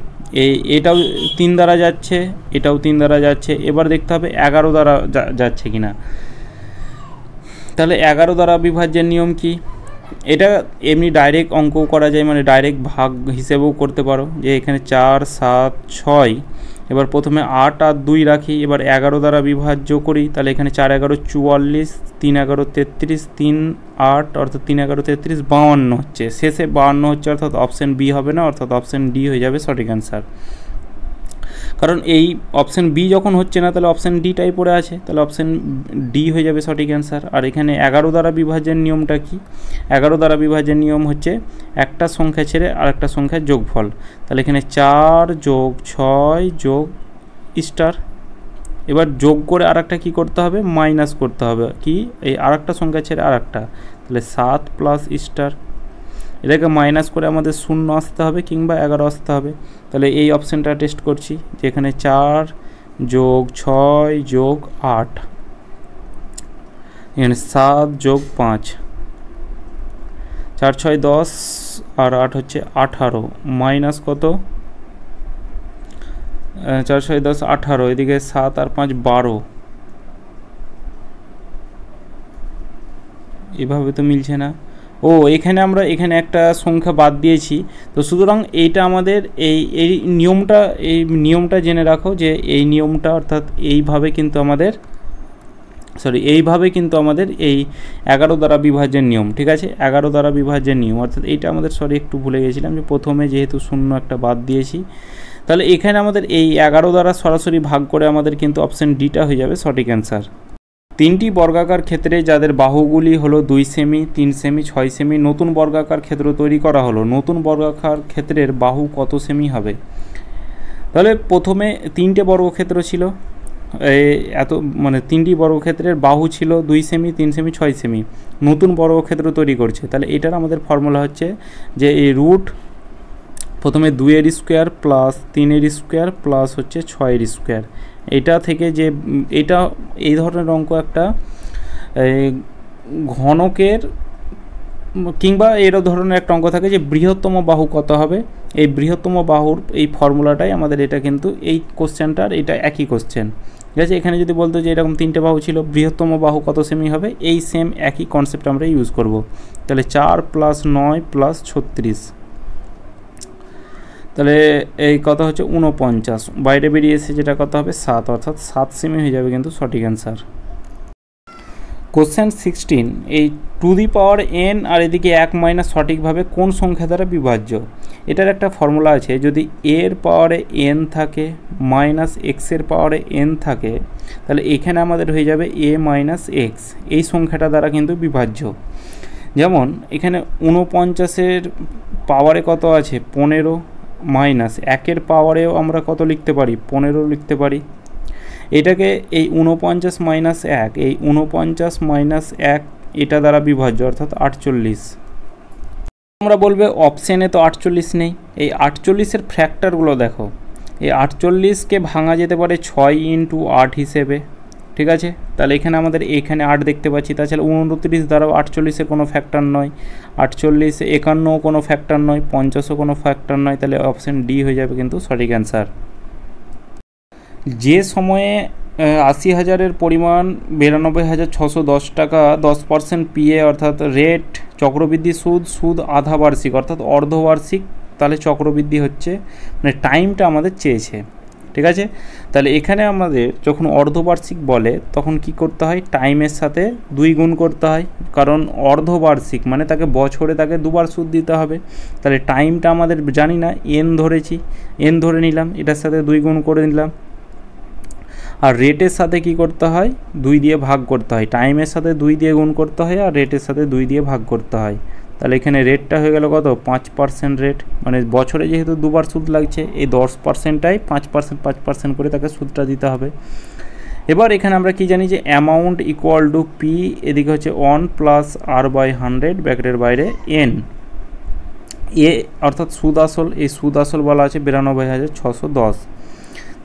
Speaker 1: এটাও 3 দ্বারা যাচ্ছে, এটাও 3 দ্বারা যাচ্ছে। এবার দেখতে হবে 11 দ্বারা যাচ্ছে কি না। তাহলে 11 দ্বারা বিভাজ্যের নিয়ম কি? এটা এমনি ডাইরেক্ট অঙ্কও করা যায়, মানে ডাইরেক্ট ভাগ হিসেবেও করতে পারো, যে এখানে 4, 7, 6, এবার প্রথমে 8 আর 2 রাখি, এবার 11 দ্বারা বিভাজ্য করি, তাহলে এখানে 4, 11, 44, 3, 11, 33, 3, 8, অর্থাৎ 3, 11, 33, 52 হচ্ছে, শেষে 52 হচ্ছে, অর্থাৎ অপশান বি হবে না, অর্থাৎ অপশান ডি হয়ে যাবে সঠিক অ্যান্সার। কারণ এই অপশান বি যখন হচ্ছে না তাহলে অপশান ডিটাই পড়ে আছে, তাহলে অপশান ডি হয়ে যাবে সঠিক অ্যান্সার। আর এখানে 11 দ্বারা বিভাজ্যের নিয়মটা কি? 11 দ্বারা বিভাজ্যের নিয়ম হচ্ছে একটা সংখ্যা ছেড়ে আরেকটা সংখ্যার যোগফল। তাহলে এখানে 4 + 6 + স্টার, এবার যোগ করে আরেকটা কী করতে হবে? মাইনাস করতে হবে, কি? এই আরেকটা সংখ্যা ছেড়ে আরেকটা, তাহলে 7 + স্টার। এটাকে মাইনাস করে আমাদের 0 আসতে হবে কিংবা 11 আসতে হবে। তাহলে এই অপশানটা টেস্ট করছি, যেখানে 4 + 6 + 8, এখানে 7 + 5, 4, 6, 10 আর 8 হচ্ছে 18, মাইনাস কত? 4, 6, 10, 18, এদিকে 7 আর 5, 12। এভাবে তো মিলছে না। ও, এখানে আমরা এখানে একটা সংখ্যা বাদ দিয়েছি, তো সুতরাং এইটা আমাদের এই নিয়মটা জেনে রাখো, যে এই নিয়মটা অর্থাৎ এইভাবে কিন্তু আমাদের এই 11 দ্বারা বিভাজ্যের নিয়ম, ঠিক আছে। 11 দ্বারা বিভাজ্যের নিয়ম অর্থাৎ এইটা আমাদের একটু ভুলে গেছিলাম, যে প্রথমে যেহেতু 0 একটা বাদ দিয়েছি, তাহলে এখানে আমাদের এই 11 দ্বারা সরাসরি ভাগ করে আমাদের কিন্তু অপশান ডিটা হয়ে যাবে সঠিক অ্যান্সার। 3টি বর্গাকার ক্ষেত্রে যাদের বাহুগুলি হলো 2 সেমি, 3 সেমি, 6 সেমি, নতুন বর্গাকার ক্ষেত্র তৈরি করা হলো। নতুন বর্গাকার ক্ষেত্রের বাহু কত সেমি হবে? তাহলে প্রথমে 3টে বর্গক্ষেত্র ছিল, মানে 3টি বর্গক্ষেত্রের বাহু ছিল 2 সেমি, 3 সেমি, 6 সেমি। নতুন বর্গক্ষেত্র তৈরি করছে, তাহলে এটার আমাদের ফর্মুলা হচ্ছে যে এই প্রথমে 2 স্কোয়ার প্লাস 3 স্কোয়ার প্লাস হচ্ছে 6 স্কোয়ার, এটা থেকে যে এটা এই ধরনের অঙ্ক একটা ঘনকের কিংবা এরও ধরনের একটা অঙ্ক থাকে যে বৃহত্তম বাহু কত হবে, এই বৃহত্তম বাহুর এই ফর্মুলাটাই আমাদের, এটা কিন্তু এই কোশ্চেনটার এটা একই কোশ্চেন। ঠিক আছে, এখানে যদি বলতো যে এরকম 3টে বাহু ছিল, বৃহত্তম বাহু কত সেমি হবে, এই সেম একই কনসেপ্ট আমরা ইউজ করব। তাহলে 4 + 9 + 36, তাহলে এই কত হচ্ছে 49, বাইরে বেরিয়ে এসে যেটা কত হবে 7, অর্থাৎ 7 সেমি হয়ে যাবে কিন্তু সঠিক অ্যান্সার। কোশ্চেন 16, এই টু দি পাওয়ার n আর এদিকে 1 - সঠিকভাবে কোন সংখ্যা দ্বারা বিভাজ্য? এটার একটা ফর্মুলা আছে, যদি এর পাওয়ারে n থাকে মাইনাস এক্সের পাওয়ারে n থাকে, তাহলে এখানে আমাদের হয়ে যাবে a - x, এই সংখ্যাটা দ্বারা কিন্তু বিভাজ্য। যেমন এখানে 49-এর পাওয়ারে কত আছে 15, মাইনাস 1-এর পাওয়ারেও আমরা কত লিখতে পারি 15 লিখতে পারি। এটাকে এই 49 - 1, এই 49 - 1 এটা দ্বারা বিভাজ্য, অর্থাৎ 48। আমরা বলবে অপশানে তো 48 নেই, এই 48-এর ফ্যাক্টরগুলো দেখো, এই 48কে ভাঙা যেতে পারে 6 × 8 হিসেবে। ঠিক আছে, তাহলে এখানে আমাদের এখানে 8 দেখতে পাচ্ছি, তাছাড়া 29 দ্বারাও 48-এর কোনো ফ্যাক্টর নয়, 48, 51ও কোনো ফ্যাক্টর নয়, 50ও কোনো ফ্যাক্টর নয়, তাহলে অপশান ডি হয়ে যাবে কিন্তু সঠিক অ্যান্সার। যে সময়ে 80,000-এর পরিমাণ 92,610 টাকা 10% পিএ, অর্থাৎ রেট চক্রবৃদ্ধি সুদ আধা বার্ষিক অর্থাৎ অর্ধবার্ষিক, তাহলে চক্রবৃদ্ধি হচ্ছে মানে টাইমটা আমাদের চেয়েছে। ঠিক আছে, তাহলে এখানে আমাদের যখন অর্ধবার্ষিক বলে তখন কি করতে হয়, টাইমের সাথে 2 গুণ করতে হয়, কারণ অর্ধবার্ষিক মানে তাকে বছরে তাকে 2বার সুদ দিতে হবে। তাহলে টাইমটা আমাদের জানি না, এন ধরেছি, এন ধরে নিলাম, এটার সাথে 2 গুণ করে নিলাম। আর রেটের সাথে কি করতে হয় 2 দিয়ে ভাগ করতে হয়, টাইমের সাথে 2 দিয়ে গুণ করতে হয় আর রেটের সাথে 2 দিয়ে ভাগ করতে হয়। তাহলে এখানে রেটটা হয়ে গেল কত 5% রেট, মানে বছরে যেহেতু 2বার সুদ লাগছে, এই 10%টাই 5% করে তাকে সুদটা দিতে হবে। এবার এখানে আমরা কি জানি যে অ্যামাউন্ট ইকুয়াল টু পি, এদিকে হচ্ছে 1 + r/100 ব্র্যাকেটের বাইরে n, এ অর্থাৎ সুদ আসল, এই সুদ আসল বলা আছে 92,610।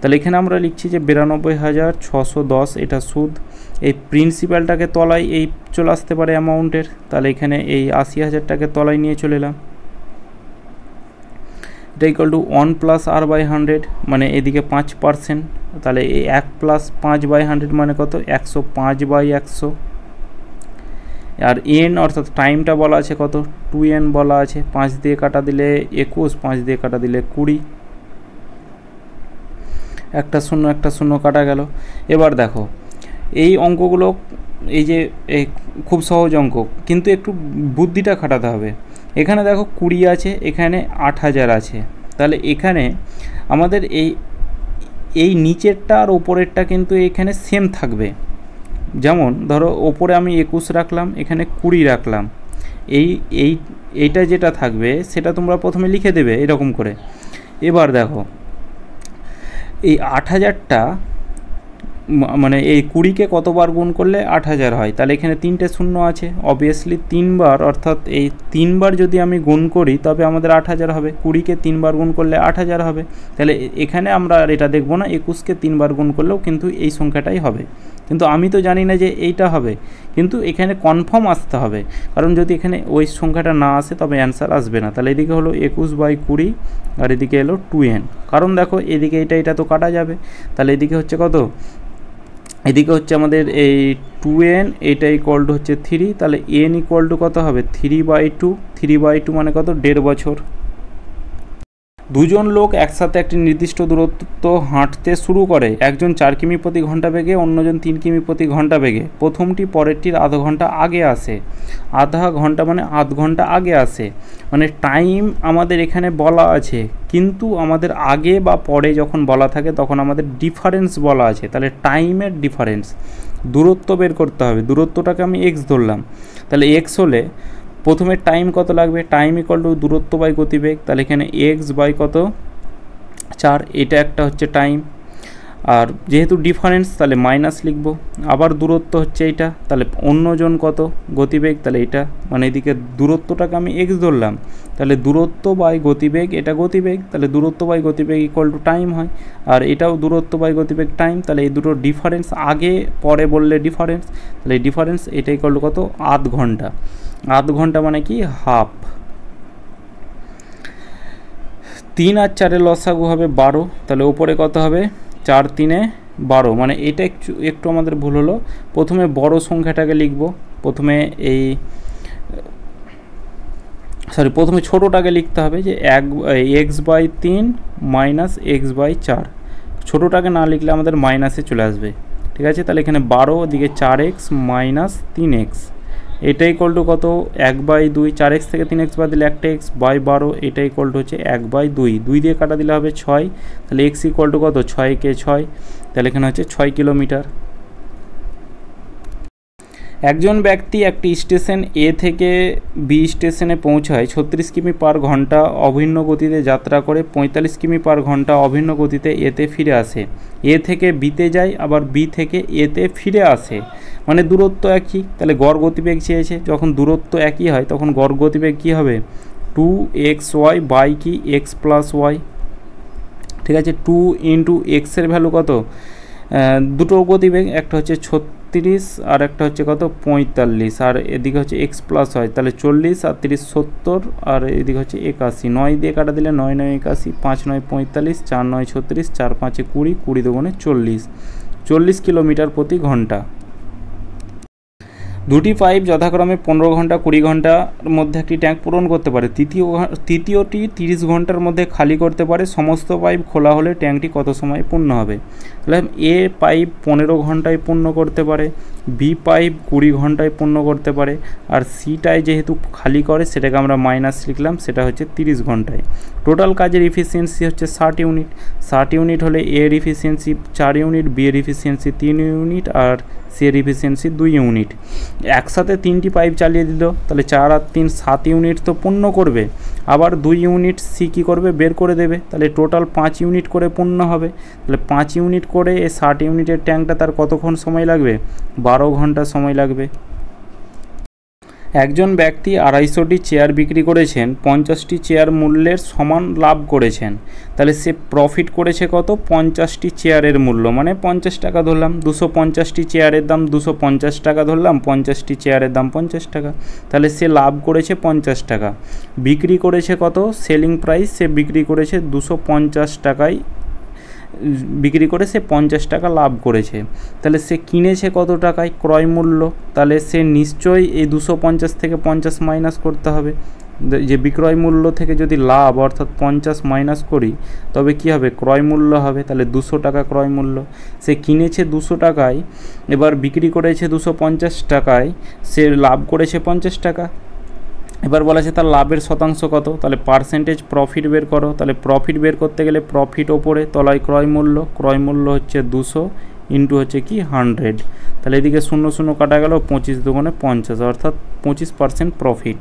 Speaker 1: তাহলে এখানে আমরা লিখছি যে 92,610 এটা সুদ, এই প্রিন্সিপালটাকে তলায় এই চলে আসতে পারে অ্যামাউন্টের, তাহলে এখানে এই 80,000টাকে তলায় নিয়ে চলে এলাম। এটা ইকুয়াল টু 1 + r/100, মানে এদিকে 5%, তাহলে এই 1 + 5/100 মানে কত 105/100। আর n অর্থাৎ টাইমটা বলা আছে কত 2n বলা আছে, 5 দিয়ে কাটা দিলে 21, 5 দিয়ে কাটা দিলে 20, একটা শূন্য কাটা গেল। এবার দেখো এই অঙ্কগুলো, এই যে খুব সহজ অঙ্ক, কিন্তু একটু বুদ্ধিটা খাটাতে হবে। এখানে দেখো 20 আছে, এখানে 8,000 আছে, তাহলে এখানে আমাদের এই নিচেরটা আর ওপরেরটা কিন্তু এখানে সেম থাকবে। যেমন ধরো ওপরে আমি 21 রাখলাম, এখানে 20 রাখলাম, এইটা যেটা থাকবে সেটা তোমরা প্রথমে লিখে দেবে এরকম করে। এবার দেখো এই 8,000টা মানে এই 20কে কতবার গুণ করলে 8,000 হয়, তাহলে এখানে 3টে শূন্য আছে, অবভিয়াসলি 3বার, অর্থাৎ এই 3বার যদি আমি গুণ করি তবে আমাদের 8,000 হবে, 20কে 3বার গুণ করলে 8,000 হবে। তাহলে এখানে আমরা আর এটা দেখব না, 21কে 3বার গুণ করলেও কিন্তু এই সংখ্যাটাই হবে, কিন্তু আমি তো জানি না যে এইটা হবে, কিন্তু এখানে কনফার্ম আসতে হবে, কারণ যদি এখানে ওই সংখ্যাটা না আসে তবে অ্যান্সার আসবে না। তাহলে এদিকে হলো 21/20 আর এদিকে এলো 2n, কারণ দেখো এদিকে এটা তো কাটা যাবে, তাহলে এদিকে হচ্ছে কত, এদিকে হচ্ছে আমাদের এই 2n, এটা ইকুয়াল টু হচ্ছে 3, তাহলে n ইকুয়াল টু কত হবে 3/2, 3/2 মানে কত 1.5 বছর। দুজন লোক একসাথে একটি নির্দিষ্ট দূরত্ব হাঁটতে শুরু করে, একজন 4 কিমি প্রতি ঘন্টা বেগে, অন্যজন 3 কিমি প্রতি ঘন্টা বেগে। প্রথমটি পরেরটির আধা ঘন্টা আগে আসে, আধা ঘন্টা মানে আধ ঘন্টা আগে আসে, মানে টাইম আমাদের এখানে বলা আছে, কিন্তু আমাদের আগে বা পরে যখন বলা থাকে তখন আমাদের ডিফারেন্স বলা আছে, তাহলে টাইমের ডিফারেন্স, দূরত্ব বের করতে হবে, দূরত্বটাকে আমি x ধরলাম, তাহলে x হলে প্রথমে টাইম কত লাগবে, টাইম ইকুয়াল টু দূরত্ব বাই গতিবেগ, তাহলে এখানে x বাই কত 4, এটা একটা হচ্ছে টাইম। আর যেহেতু ডিফারেন্স তাহলে মাইনাস লিখব। আবার দূরত্ব হচ্ছে এইটা, তাহলে অন্যজন কত গতিবেগ, তাহলে এটা মানে এদিকে দূরত্বটাকে আমি এক্স ধরলাম, তাহলে দূরত্ব বাই গতিবেগ, এটা গতিবেগ, তাহলে দূরত্ব বাই গতিবেগ ইকুয়াল টু টাইম হয়। আর এটাও দূরত্ব বাই গতিবেগ টাইম, তাহলে এই দুটো ডিফারেন্স আগে পরে বললে ডিফারেন্স, তাহলে এই ডিফারেন্স এটা ইকুয়াল টু কত, আধ ঘন্টা। আধ ঘন্টা মানে কি হাফ। 3 আর 4 লসাগু হবে 12, তাহলে ওপরে কত হবে 4 3 12, মানে এটা একটু আমাদের ভুল হলো। প্রথমে বড় সংখ্যাটাকে লিখব, প্রথমে ছোটোটাকে লিখতে হবে যে x/3 মাইনাস x/4, ছোটোটাকে না লিখলে আমাদের মাইনাসে চলে আসবে, ঠিক আছে। তাহলে এখানে 12 ওদিকে 4x মাইনাস 3x, এটা ইকুয়াল টু কত 1/2, 4x থেকে 3x বাদ দিলে একটা x বাই 12, এটা ইকুয়াল টু হচ্ছে 1/2, 2 দিয়ে কাটা দিলে হবে 6, তাহলে x ইকুয়াল টু কত 6 × 6, তাহলে এখানে হচ্ছে 6 কিলোমিটার। একজন ব্যক্তি একটি স্টেশন এ থেকে বি স্টেশনে পৌঁছায় 36 কিমি পার ঘন্টা অভিন্ন গতিতে যাত্রা করে 45 কিমি পার ঘন্টা অভিন্ন গতিতে এতে ফিরে আসে। এ থেকে বিতে যায়, আবার বি থেকে এতে ফিরে আসে, মানে দূরত্ব একই, তাহলে গড় গতিবেগ চেয়েছে। যখন দূরত্ব একই হয় তখন গড় গতিবেগ কী হবে 2xy বাই কি x প্লাস ওয়াই, ঠিক আছে। 2 × x এর ভ্যালু কত, দুটো গতিবেগ, একটা হচ্ছে 36 আর একটা হচ্ছে কত 45, আর এদিকে হচ্ছে x প্লাস হয়, তাহলে 40 আর 30 70, আর এদিকে হচ্ছে 81, 9 দিয়ে কাটা দিলে 9 9 81, 5 9 45, 4 9 36, 4 5 20, 20 দুগুণে 40, 40 কিলোমিটার প্রতি ঘন্টা। দুটি পাইপ যথাক্রমে 15 ঘন্টা 20 ঘন্টার মধ্যে একটি ট্যাঙ্ক পূরণ করতে পারে। তৃতীয়টি 30 ঘন্টার মধ্যে খালি করতে পারে। সমস্ত পাইপ খোলা হলে ট্যাঙ্কটি কত সময়ে পূর্ণ হবে? তাহলে এ পাইপ 15 ঘন্টায় পূর্ণ করতে পারে, বি পাইপ 20 ঘন্টায় পূর্ণ করতে পারে, আর সিটায় যেহেতু খালি করে সেটাকে আমরা মাইনাস লিখলাম, সেটা হচ্ছে 30 ঘন্টায়। টোটাল কাজের ইফিসিয়েন্সি হচ্ছে 60 ইউনিট। 60 ইউনিট হলে এর ইফিসিয়েন্সি 4 ইউনিট, বি এর ইফিসিয়েন্সি 3 ইউনিট, আর সি এর ইফিসিয়েন্সি 2 ইউনিট। একসাথে 3টি পাইপ চালিয়ে দিল, তাহলে 4 আর 3 7 ইউনিট তো পূর্ণ করবে, আবার 2 ইউনিট সি কী করবে বের করে দেবে, তাহলে টোটাল 5 ইউনিট করে পূর্ণ হবে। তাহলে 5 ইউনিট করে এই 60 ইউনিটের ট্যাঙ্কটা তার কতক্ষণ সময় লাগবে? 12 ঘন্টা সময় লাগবে। একজন ব্যক্তি 250টি চেয়ার বিক্রি করেছেন, 50টি চেয়ার মূল্যের সমান লাভ করেছেন, তাহলে সে প্রফিট করেছে কত? 50টি চেয়ারের মূল্য, মানে 50 টাকা ধরলাম। 250টি চেয়ারের দাম 250 টাকা ধরলাম, 50টি চেয়ারের দাম 50 টাকা, তাহলে সে লাভ করেছে 50 টাকা। বিক্রি করেছে কত? সেলিং প্রাইস সে বিক্রি করেছে 250 টাকায়, বিক্রি করে সে 50 টাকা লাভ করেছে। তাহলে সে কিনেছে কত টাকায়? ক্রয় মূল্য, তাহলে সে নিশ্চয়ই এই 250 থেকে 50 মাইনাস করতে হবে। যে বিক্রয় মূল্য থেকে যদি লাভ অর্থাৎ 50 মাইনাস করি তবে কি হবে? ক্রয় মূল্য হবে। তাহলে 200 টাকা ক্রয় মূল্য। সে কিনেছে 200 টাকায়, এবার বিক্রি করেছে 250 টাকায়, সে লাভ করেছে 50 টাকা। এবার বলা আছে তার লাভের শতাংশ কত? তাহলে পার্সেন্টেজ প্রফিট বের করো। তাহলে প্রফিট বের করতে গেলে প্রফিট ওপরে, তলায় ক্রয় মূল্য, ক্রয় মূল্য হচ্ছে 200 ইন্টু হচ্ছে কি 100, তাহলে এদিকে 0 0 কাটা গেল, 25 দুগুণে 50, অর্থাৎ 25% প্রফিট।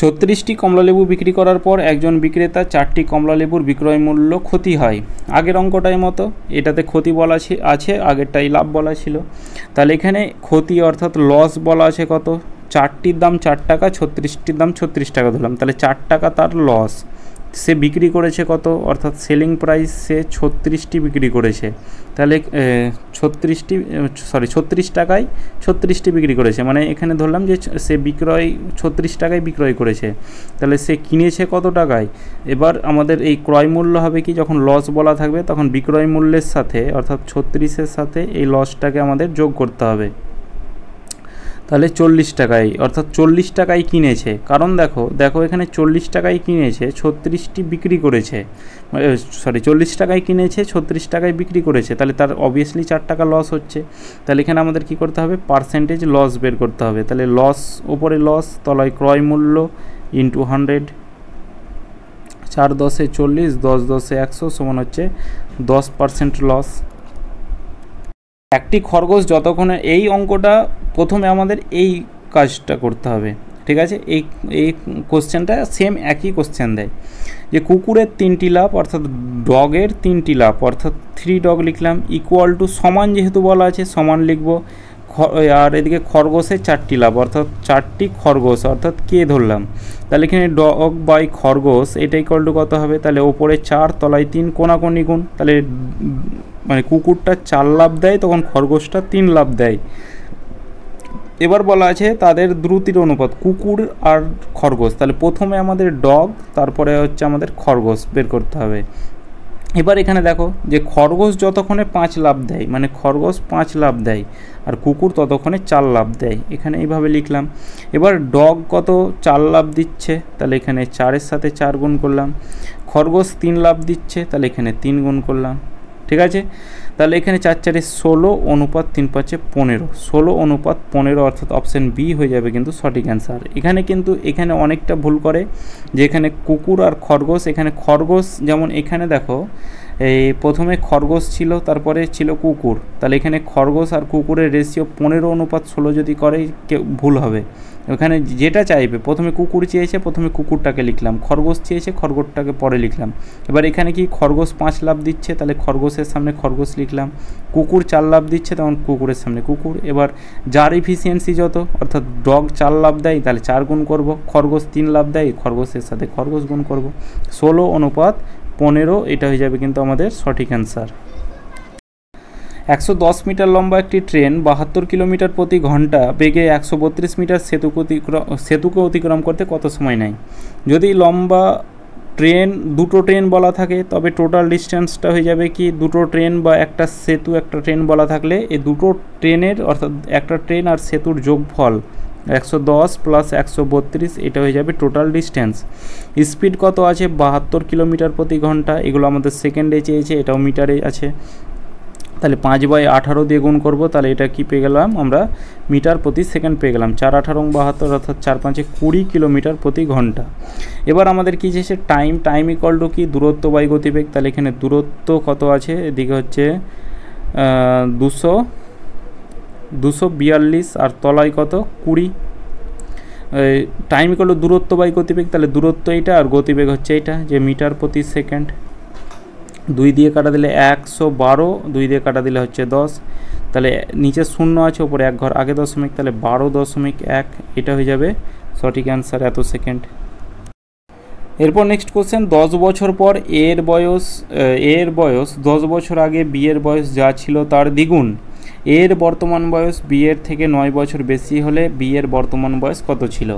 Speaker 1: 36টি কমলালেবু বিক্রি করার পর একজন বিক্রেতা 4টি কমলালেবুর বিক্রয় মূল্য ক্ষতি হয়। আগের অঙ্কটাই মতো, এটাতে ক্ষতি বলা আছে, আগেরটাই লাভ বলা ছিল। তাহলে এখানে ক্ষতি অর্থাৎ লস বলা আছে কত? 4টির দাম 4 টাকা, 36টির দাম 36 টাকা ধরলাম, তাহলে 4 টাকা তার লস। সে বিক্রি করেছে কত? অর্থাৎ সেলিং প্রাইস সে 36টি বিক্রি করেছে, তাহলে 36 টাকায় 36টি বিক্রি করেছে, মানে এখানে ধরলাম যে সে 36 টাকায় বিক্রয় করেছে। তাহলে সে কিনেছে কত টাকায়? এবার আমাদের এই ক্রয় মূল্য হবে কি, যখন লস বলা থাকবে তখন বিক্রয় মূল্যের সাথে অর্থাৎ 36-এর সাথে এই লসটাকে আমাদের যোগ করতে হবে। তাহলে 40 টাকায়, অর্থাৎ 40 টাকায় কিনেছে, কারণ দেখো এখানে 40 টাকায় কিনেছে, 36টি বিক্রি করেছে, 40 টাকায় কিনেছে, 36 টাকায় বিক্রি করেছে, তাহলে তার অবভিয়াসলি 4 টাকা লস হচ্ছে। তাহলে এখানে আমাদের কি করতে হবে? পার্সেন্টেজ লস বের করতে হবে। তাহলে লস ওপরে লস, তলায় ক্রয় মূল্য ইন্টু 100, 4 10 40, 10 10 100 সমান হচ্ছে 10% লস। একটি খরগোশ যতক্ষণে, এই অঙ্কটা প্রথমে আমাদের এই কাজটা করতে হবে, ঠিক আছে। এই কোশ্চেনটা সেম একই কোশ্চেন দেয় যে কুকুরের 3টি লাফ অর্থাৎ ডগের 3টি লাফ অর্থাৎ 3 ডগ লিখলাম, ইকুয়াল টু সমান যেহেতু বলা আছে সমান লিখব, আর এদিকে খরগোশের 4টি লাফ অর্থাৎ 4টি খরগোশ অর্থাৎ কে ধরলাম, তাহলে এখানে ডগ বাই খরগোশ এটা ইকুয়াল টু কত হবে, তাহলে ওপরে 4 তলায় 3 কোনাকুনি গুণ, তাহলে মানে কুকুরটা 4 লাফ দেয় তখন খরগোশটা 3 লাফ দেয়। এবার বলা আছে তাদের দ্রুতির অনুপাত কুকুর আর খরগোশ, তাহলে প্রথমে আমাদের ডগ তারপরে হচ্ছে আমাদের খরগোশ বের করতে হবে। এবার এখানে দেখো যে খরগোশ যতক্ষণে 5 লাফ দেয় মানে খরগোশ 5 লাফ দেয় আর কুকুর ততক্ষণে 4 লাফ দেয়, এখানে এইভাবে লিখলাম। এবার ডগ কত 4 লাফ দিচ্ছে, তাহলে এখানে 4-এর সাথে 4 গুণ করলাম। খরগোশ 3 লাফ দিচ্ছে, তাহলে এখানে 3 গুণ করলাম। ঠিক আছে, তাহলে এখানে 4-4 16 অনুপাত 3-5 15, 16 অনুপাত 15 অর্থাৎ অপশান বি হয়ে যাবে কিন্তু সঠিক অ্যান্সার। এখানে অনেকটা ভুল করে যে এখানে কুকুর আর খরগোশ, এখানে খরগোশ যেমন এখানে দেখো এই প্রথমে খরগোশ ছিল তারপরে ছিল কুকুর, তাহলে এখানে খরগোশ আর কুকুরের রেশিও 15 অনুপাত 16 যদি করে ভুল হবে। ওখানে যেটা চাইবে প্রথমে কুকুর চেয়েছে প্রথমে কুকুরটাকে লিখলাম, খরগোশ চেয়েছে খরগোশটাকে পরে লিখলাম। এবার এখানে কি খরগোশ 5 লাফ দিচ্ছে তাহলে খরগোশের সামনে খরগোশ লিখলাম, কুকুর 4 লাফ দিচ্ছে তখন কুকুরের সামনে কুকুর। এবার যার এফিসিয়েন্সি যত অর্থাৎ ডগ 4 লাফ দেয় তাহলে 4 গুণ করব, খরগোশ 3 লাফ দেয় খরগোশের সাথে খরগোশ গুণ করব, 16 অনুপাত 15 এটা হয়ে যাবে কিন্তু আমাদের সঠিক অ্যান্সার। 110 মিটার লম্বা একটি ট্রেন 72 কিলোমিটার প্রতি ঘন্টা বেগে 132 মিটার সেতুকে অতিক্রম করতে কত সময় নেয়? যদি লম্বা ট্রেন দুটো ট্রেন বলা থাকে তবে টোটাল ডিস্টেন্সটা হয়ে যাবে কি দুটো ট্রেন বা একটা সেতু একটা ট্রেন বলা থাকলে এই দুটো ট্রেনের অর্থাৎ একটা ট্রেন আর সেতুর যোগফল 110 প্লাস 132 এটা হয়ে যাবে টোটাল ডিস্টেন্স। স্পিড কত আছে 72 কিলোমিটার প্রতি ঘন্টা, এগুলো আমাদের সেকেন্ডে চেয়েছে এটাও মিটারে আছে, তাহলে 5/18 দিয়ে গুণ করব, তাহলে এটা কি পেয়ে গেলাম আমরা মিটার প্রতি সেকেন্ড পেয়ে গেলাম, 4×18 = 72 অর্থাৎ 4×5 20 কিলোমিটার প্রতি ঘন্টা। এবার আমাদের কি চেয়েছে টাইম ইকুয়াল টু কি দূরত্ব বাই গতিবেগ, তাহলে এখানে দূরত্ব কত আছে এদিকে হচ্ছে 242 আর তলায় কত 20। টাইম ইকুয়াল টু দূরত্ব বাই গতিবেগ, তাহলে দূরত্ব এইটা আর গতিবেগ হচ্ছে এইটা যে মিটার প্রতি সেকেন্ড। 2 দিয়ে কাটা দিলে 112, 2 দিয়ে কাটা দিলে হচ্ছে 10, তাহলে নিচে 0 আছে ওপরে 1 ঘর আগে দশমিক, তাহলে 12.1 এটা হয়ে যাবে সঠিক অ্যান্সার এত সেকেন্ড। এরপর নেক্সট কোশ্চেন, 10 বছর পর এর বয়স 10 বছর আগে বিয়ের বয়স যা ছিল তার দ্বিগুণ, এর বর্তমান বয়স বিয়ের থেকে 9 বছর বেশি হলে বিয়ের বর্তমান বয়স কত ছিল?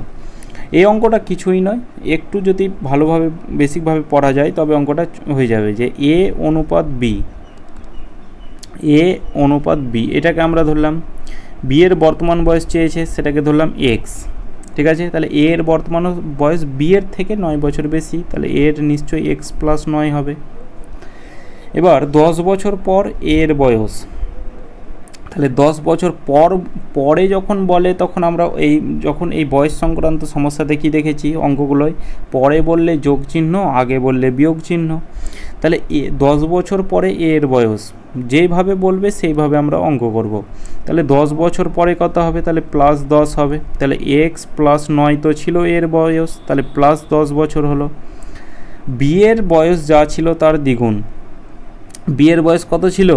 Speaker 1: এই অঙ্কটা কিছুই নয়, একটু যদি ভালোভাবে বেসিকভাবে পড়া যায় তবে অঙ্কটা হয়ে যাবে যে এ অনুপাত বি এটাকে আমরা ধরলাম, বিয়ের বর্তমান বয়স চেয়েছে সেটাকে ধরলাম এক্স। ঠিক আছে, তাহলে এর বর্তমান বয়স বিয়ের থেকে 9 বছর বেশি, তাহলে এর নিশ্চয়ই এক্স প্লাস 9 হবে। এবার 10 বছর পর এর বয়স, তাহলে 10 বছর পরে যখন বলে তখন আমরা যখন এই বয়স সংক্রান্ত সমস্যাতে কি দেখেছি অঙ্কগুলোয় পরে বললে যোগ চিহ্ন আগে বললে বিয়োগ চিহ্ন, তাহলে 10 বছর পরে এর বয়স যেইভাবে বলবে সেইভাবে আমরা অঙ্ক করব। তাহলে 10 বছর পরে কত হবে, তাহলে প্লাস 10 হবে, তাহলে এক্স প্লাস 9 তো ছিল এর বয়স, তাহলে প্লাস 10 বছর হলো। বিয়ের বয়স যা ছিল তার দ্বিগুণ, বিয়ের বয়স কত ছিল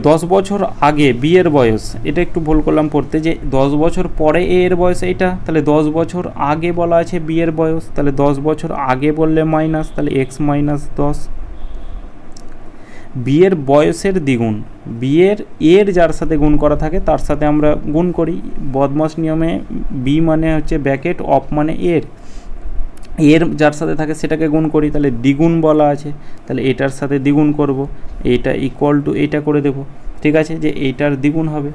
Speaker 1: 10 বছর আগে বিয়ের বয়স, এটা একটু ভুল করলাম পড়তে যে 10 বছর পরে এর বয়স এইটা, তাহলে 10 বছর আগে বলা আছে বিয়ের বয়স, তাহলে 10 বছর আগে বললে মাইনাস, তাহলে এক্স মাইনাস 10। বিয়ের বয়সের দ্বিগুণ, এর যার সাথে গুণ করা থাকে তার সাথে আমরা গুণ করি, বদমাস নিয়মে বি মানে হচ্ছে ব্র্যাকেট অফ মানে এর যার সাথে থাকে সেটাকে গুণ করি, তাহলে দ্বিগুণ বলা আছে তাহলে এটার সাথে দ্বিগুণ করব, এইটা ইকুয়াল টু এইটা করে দেব। ঠিক আছে, যে এইটার দ্বিগুণ হবে,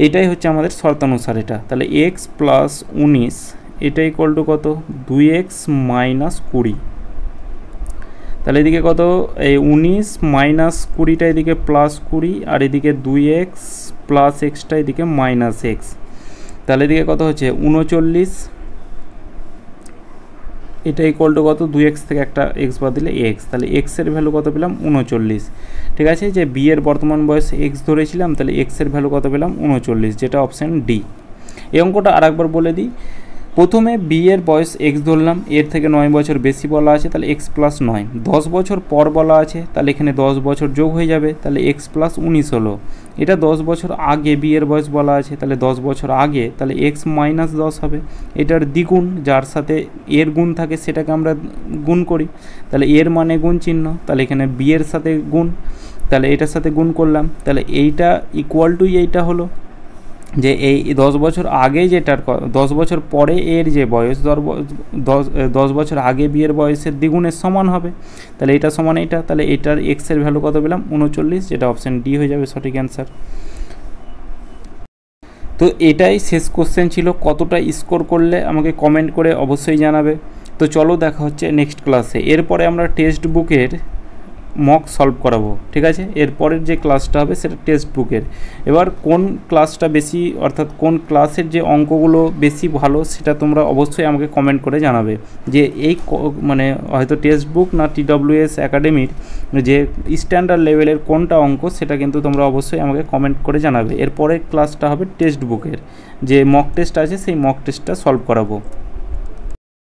Speaker 1: এটাই হচ্ছে আমাদের শর্তানুসার এটা। তাহলে এক্স প্লাস 19 এটা ইকুয়াল টু কত 2x মাইনাস 20, তাহলে এদিকে কত এই 19 মাইনাস 20টা এদিকে প্লাস 20 আর এদিকে 2x প্লাস এক্সটা এদিকে মাইনাস এক্স, তাহলে এদিকে কত হচ্ছে 39, এটা ইকুয়াল টু কত 2x থেকে একটা এক্স বাদ দিলে এক্স, তাহলে এক্সের ভ্যালু কত পেলাম 39। ঠিক আছে, যে বি এর বর্তমান বয়স এক্স ধরেছিলাম তাহলে এক্সের ভ্যালু কত পেলাম 39, যেটা অপশান ডি। এই অঙ্কটা আরেকবার বলে দিই, প্রথমে বি এর বয়স এক্স ধরলাম, এর থেকে 9 বছর বেশি বলা আছে, তাহলে এক্স প্লাস 9। 10 বছর পর বলা আছে, তাহলে এখানে 10 বছর যোগ হয়ে যাবে, তাহলে এক্স প্লাস 19 হলো। এটা 10 বছর আগে বি এর বয়স বলা আছে, তাহলে 10 বছর আগে, তাহলে এক্স মাইনাস 10 হবে। এটার দ্বিগুণ, যার সাথে এর গুণ থাকে সেটাকে আমরা গুণ করি, তাহলে এর মানে গুণ চিহ্ন, তাহলে এখানে বি এর সাথে গুণ, তাহলে এটার সাথে গুণ করলাম, তাহলে এইটা ইকুয়াল টু এইটা হলো যে এই 10 বছর আগে যেটার 10 বছর পরে এর যে বয়স 10 বছর আগে বিয়ের বয়সের দ্বিগুণের সমান হবে, তাহলে এটা সমান এটা, তাহলে এটার এক্সের ভ্যালু কত পেলাম 39, যেটা অপশান ডি হয়ে যাবে সঠিক অ্যান্সার। তো এটাই শেষ কোশ্চেন ছিল। কতটা স্কোর করলে আমাকে কমেন্ট করে অবশ্যই জানাবে। তো চলো দেখা হচ্ছে নেক্সট ক্লাসে। এরপরে আমরা টেক্সট বুকের মক সলভ করাবো, ঠিক আছে? এরপরের যে ক্লাসটা হবে সেটা টেক্সট বুকের। এবার কোন ক্লাসটা বেশি, অর্থাৎ কোন ক্লাসের যে অঙ্কগুলো বেশি ভালো সেটা তোমরা অবশ্যই আমাকে কমেন্ট করে জানাবে, যে এই মানে হয়তো টেক্সট বুক না TWS একাডেমির যে স্ট্যান্ডার্ড লেভেলের কোনটা অঙ্ক, সেটা কিন্তু তোমরা অবশ্যই আমাকে কমেন্ট করে জানাবে। এরপরের ক্লাসটা হবে টেক্সট বুকের যে মক টেস্ট আছে, সেই মক টেস্টটা সলভ করাবো।